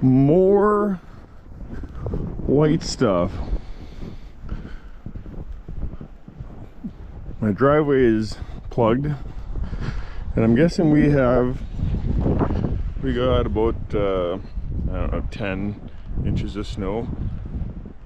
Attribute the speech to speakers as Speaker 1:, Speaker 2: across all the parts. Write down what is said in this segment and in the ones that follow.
Speaker 1: More white stuff. My driveway is plugged, and I'm guessing we got about I don't know, 10 inches of snow.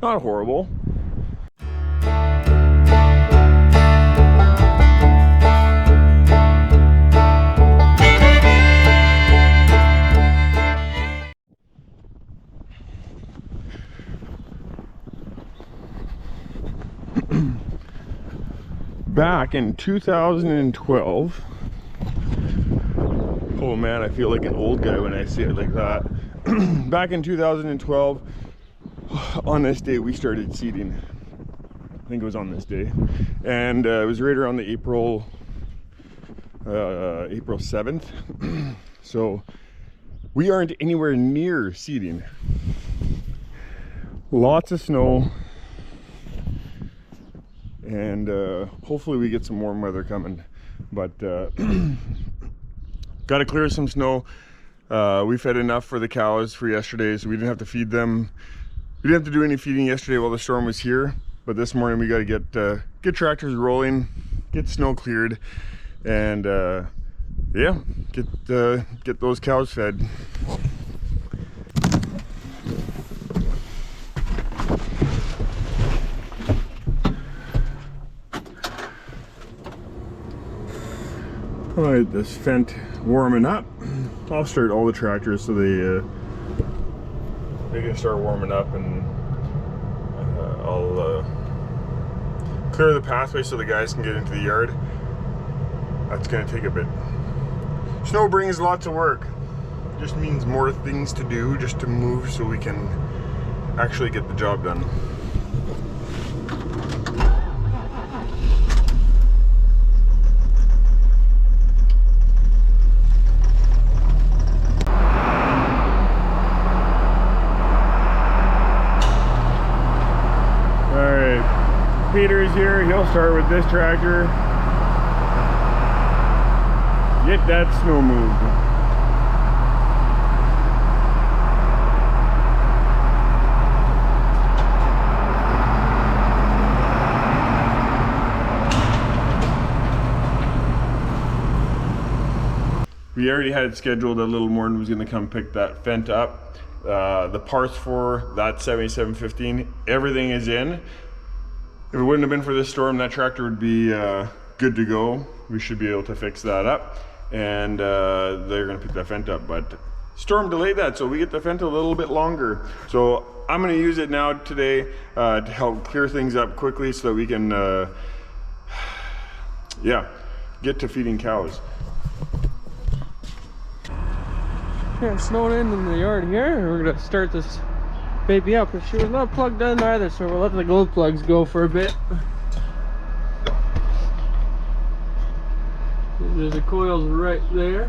Speaker 1: Not horrible. Back in 2012, oh man, I feel like an old guy when I say it like that. Back in 2012, on this day we started seeding. I think it was on this day, and it was right around the April 7th. So we aren't anywhere near seeding. Lots of snow. And hopefully we get some warm weather coming, but got to clear some snow. We fed enough for the cows for yesterday, so we didn't have to feed them. We didn't have to do any feeding yesterday while the storm was here, but this morning we got to get tractors rolling, get snow cleared, and yeah, get those cows fed. All right, this Fendt warming up. I'll start all the tractors so they can start warming up, and I'll clear the pathway so the guys can get into the yard. That's gonna take a bit. Snow brings lots of work. Just means more things to do, just to move so we can actually get the job done. Peter's here, he'll start with this tractor. Get that snow moved. We already had it scheduled that Little Morton was going to come pick that Fendt up. The parts for that 7715, everything is in. If it wouldn't have been for this storm, that tractor would be good to go. We should be able to fix that up, and they're gonna pick that Fendt up, but storm delayed that, so we get the Fendt a little bit longer. So I'm gonna use it now today to help clear things up quickly so that we can yeah, get to feeding cows.
Speaker 2: Yeah, it's snowing in the yard here. We're gonna start this baby up, but she was not plugged in either, so we'll let the glow plugs go for a bit. There's the coils right there.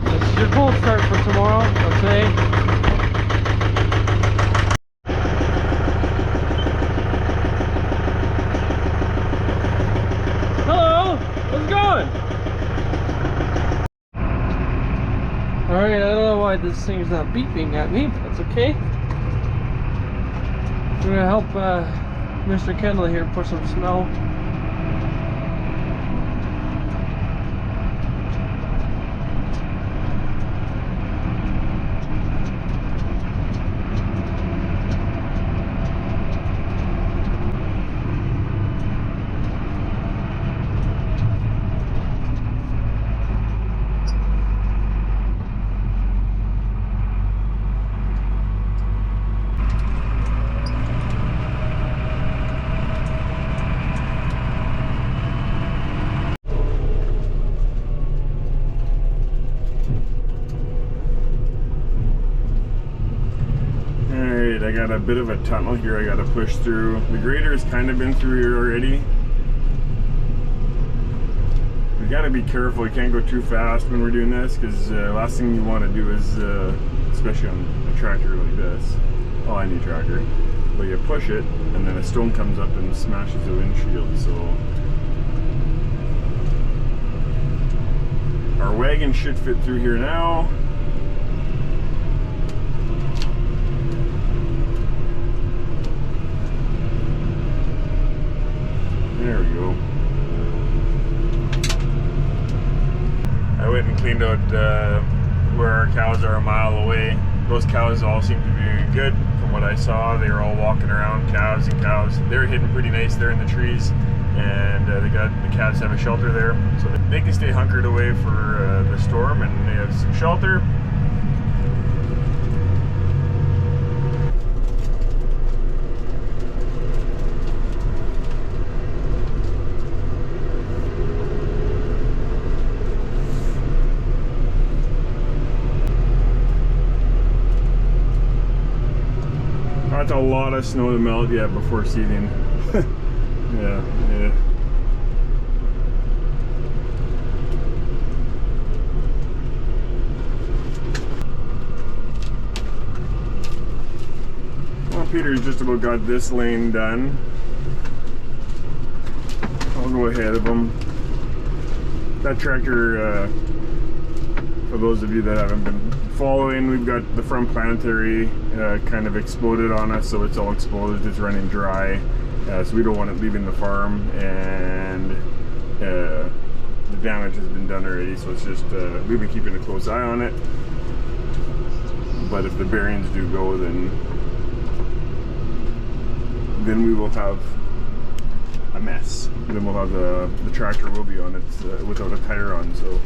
Speaker 2: This should cold start for tomorrow, I'll say. Hello, how's it going? Alright, I don't know why this thing's not beeping at me, but that's okay. We're gonna help Mr. Kendall here put some snow.
Speaker 1: I got a bit of a tunnel here I gotta push through. The grader's kind of been through here already. We gotta be careful, we can't go too fast when we're doing this, because last thing you want to do is, especially on a tractor like this, oh, any tractor, but you push it and then a stone comes up and smashes the windshield, so Our wagon should fit through here now. There we go. I went and cleaned out where our cows are a mile away. Those cows all seem to be good from what I saw. They were all walking around, calves and cows. They're hidden pretty nice there in the trees, and the calves have a shelter there, so they can stay hunkered away for the storm, and they have some shelter. That's a lot of snow to melt yet before seeding. yeah. Well, Peter's just about got this lane done. I'll go ahead of him. That tractor, for those of you that haven't been following, we've got the front planetary kind of exploded on us, so it's all exposed, it's running dry, so we don't want it leaving the farm, and the damage has been done already, so it's just we've been keeping a close eye on it. But if the bearings do go, then we will have a mess. Then we'll have the tractor will be on it without a tire on, so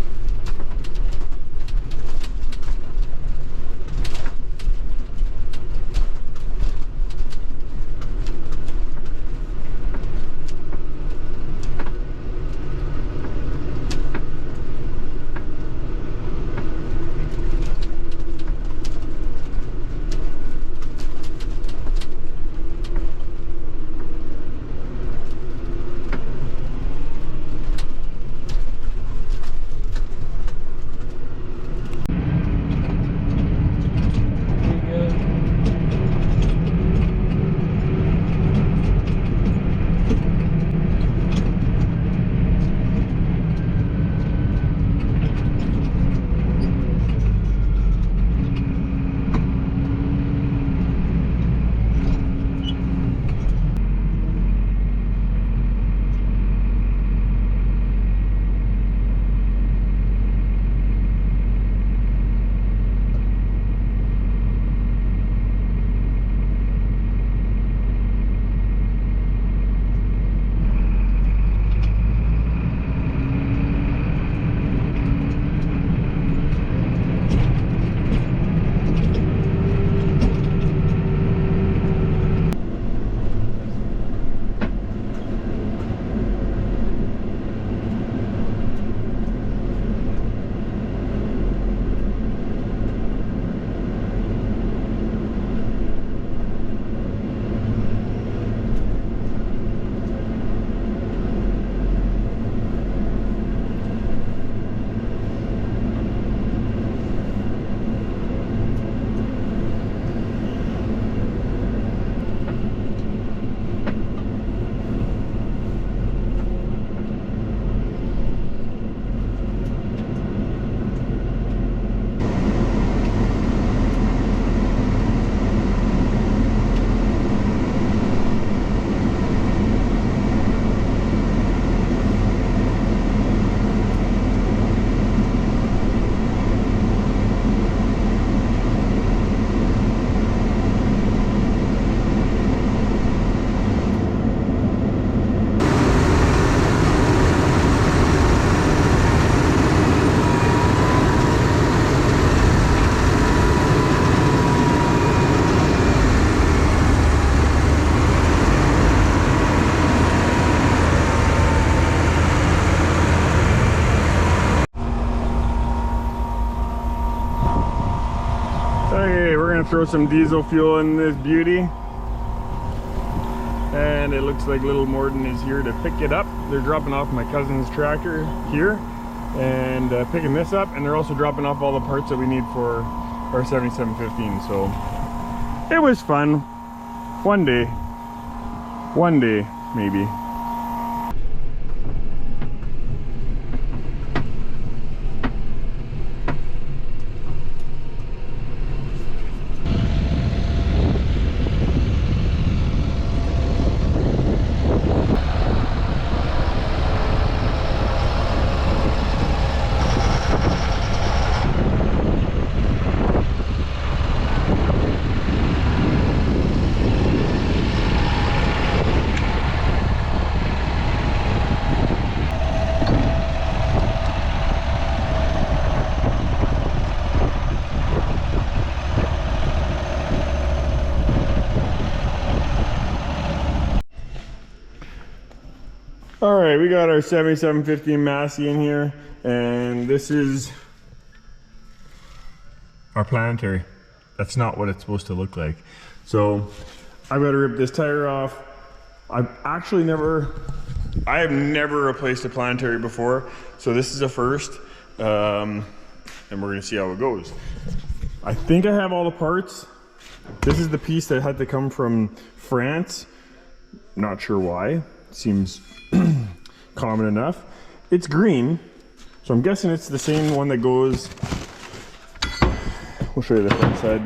Speaker 1: throw some diesel fuel in this beauty, and it looks like little Morden is here to pick it up. They're dropping off my cousin's tractor here and picking this up, and they're also dropping off all the parts that we need for our 7715. So it was fun. One day maybe. All right, we got our 7750 Massey in here, and this is our planetary. That's not what it's supposed to look like. So I've got to rip this tire off. I have never replaced a planetary before, so this is a first, and we're gonna see how it goes. I think I have all the parts. This is the piece that had to come from France. Not sure why. Seems common enough. It's green, so I'm guessing it's the same one that goes. We'll show you the front side.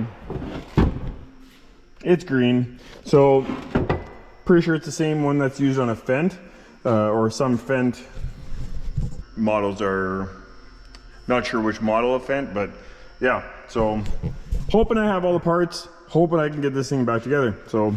Speaker 1: It's green, so pretty sure it's the same one that's used on a Fendt, or some Fendt models are, not sure which model of Fendt, but yeah. So hoping I have all the parts, hoping I can get this thing back together. So.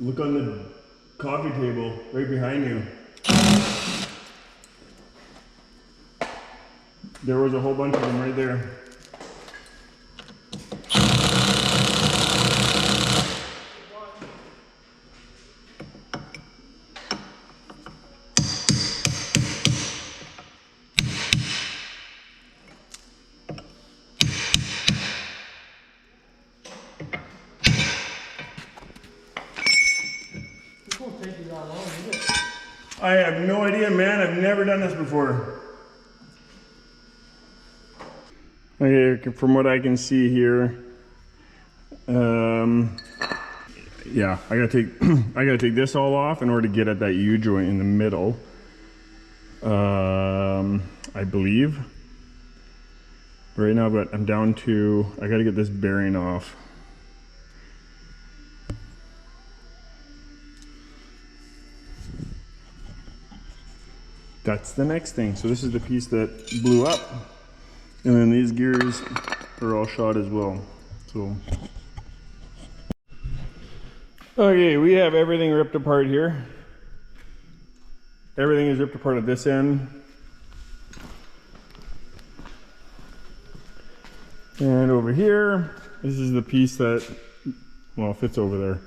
Speaker 1: Look on the coffee table right behind you. There was a whole bunch of them right there. I have no idea, man. I've never done this before. Okay, from what I can see here, yeah, I gotta take this all off in order to get at that U joint in the middle. I believe. Right now, I'm down to. I gotta get this bearing off. That's the next thing. So this is the piece that blew up, and then these gears are all shot as well. So okay, we have everything ripped apart here. Everything is ripped apart at this end, and over here, this is the piece that, well, fits over there.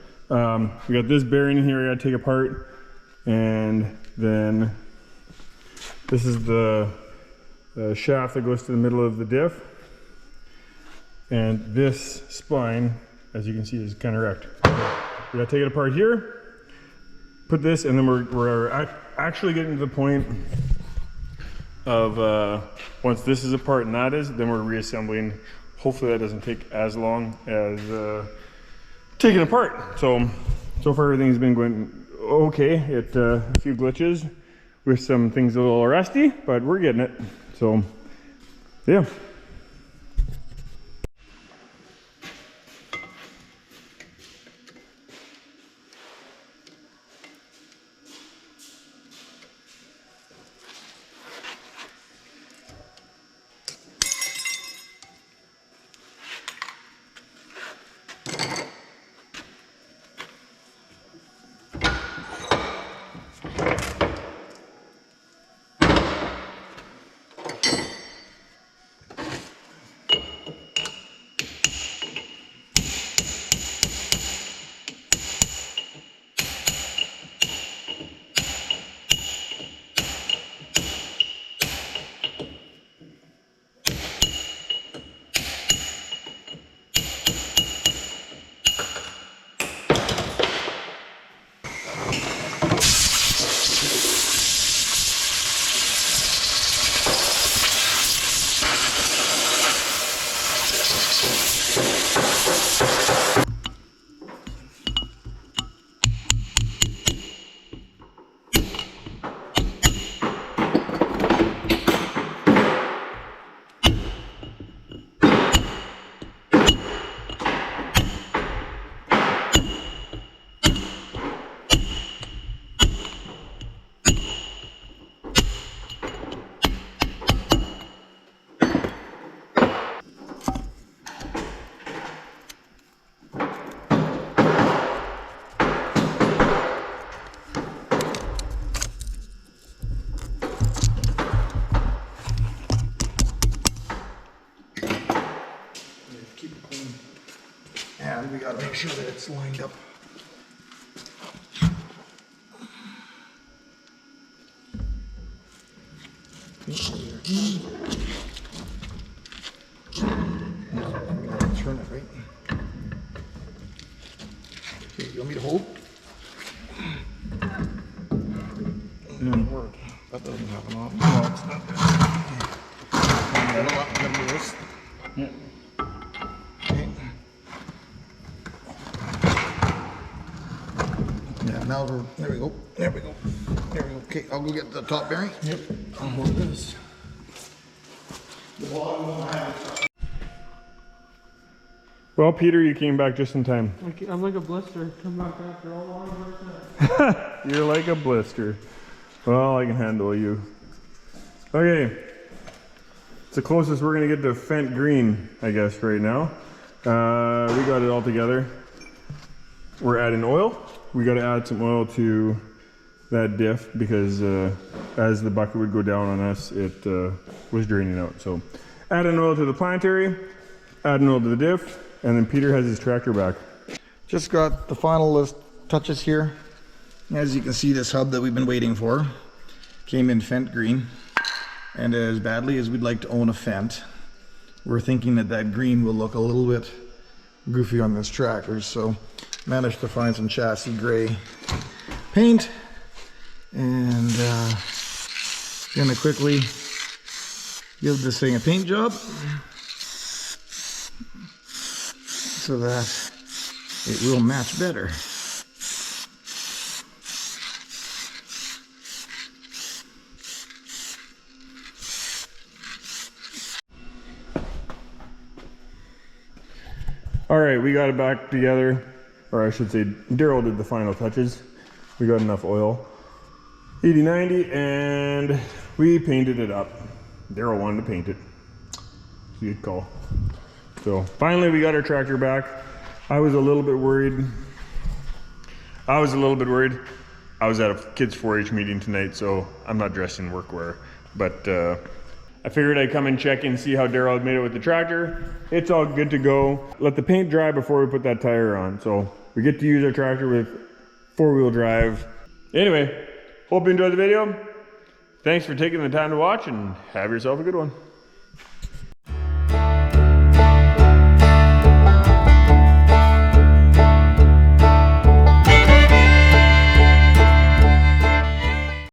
Speaker 1: We got this bearing in here I gotta take apart, and then this is the shaft that goes to the middle of the diff. And this spine, as you can see, is kind of wrecked. We gotta take it apart here, put this, and then we're actually getting to the point of once this is apart and that is, then we're reassembling. Hopefully that doesn't take as long as taking it apart. So far everything's been going okay. A few glitches with some things a little rusty, but we're getting it. So, yeah.
Speaker 3: we gotta make sure that it's lined up. Turn it right. Okay, you want me to hold? It doesn't work. That doesn't have an off. No, it's not there. Okay. You know what? I'm gonna do this.
Speaker 1: Yeah.
Speaker 3: Okay. Yeah, now we're, there we go. There we go. There we go. Okay, I'll go get the top bearing.
Speaker 1: Yep. I'll hold this.
Speaker 3: The bottom one I have.
Speaker 1: Well, Peter, you came back just in time.
Speaker 2: I'm like a blister. Come back after all long.
Speaker 1: You're like a blister. Well, I can handle you. Okay. It's the closest we're gonna get to Fent Green, I guess, right now. We got it all together. We're adding oil. We gotta add some oil to that diff because as the bucket would go down on us, it was draining out. So adding oil to the planetary, adding oil to the diff, and then Peter has his tractor back.
Speaker 3: Just got the final list touches here. As you can see, this hub that we've been waiting for came in Fent Green. And as badly as we'd like to own a Fent, we're thinking that that green will look a little bit goofy on this tractor. So managed to find some chassis gray paint. And gonna quickly give this thing a paint job so that it will match better.
Speaker 1: All right, we got it back together, or I should say Daryl did the final touches. We got enough oil, 80/90, and we painted it up. Daryl wanted to paint it. Good call. So finally we got our tractor back. I was a little bit worried. I was at a kids 4-H meeting tonight, so I'm not dressed in workwear, but I figured I'd come and check and see how Daryl had made it with the tractor. It's all good to go. Let the paint dry before we put that tire on. So we get to use our tractor with 4-wheel drive. Anyway, hope you enjoyed the video. Thanks for taking the time to watch and have yourself a good one.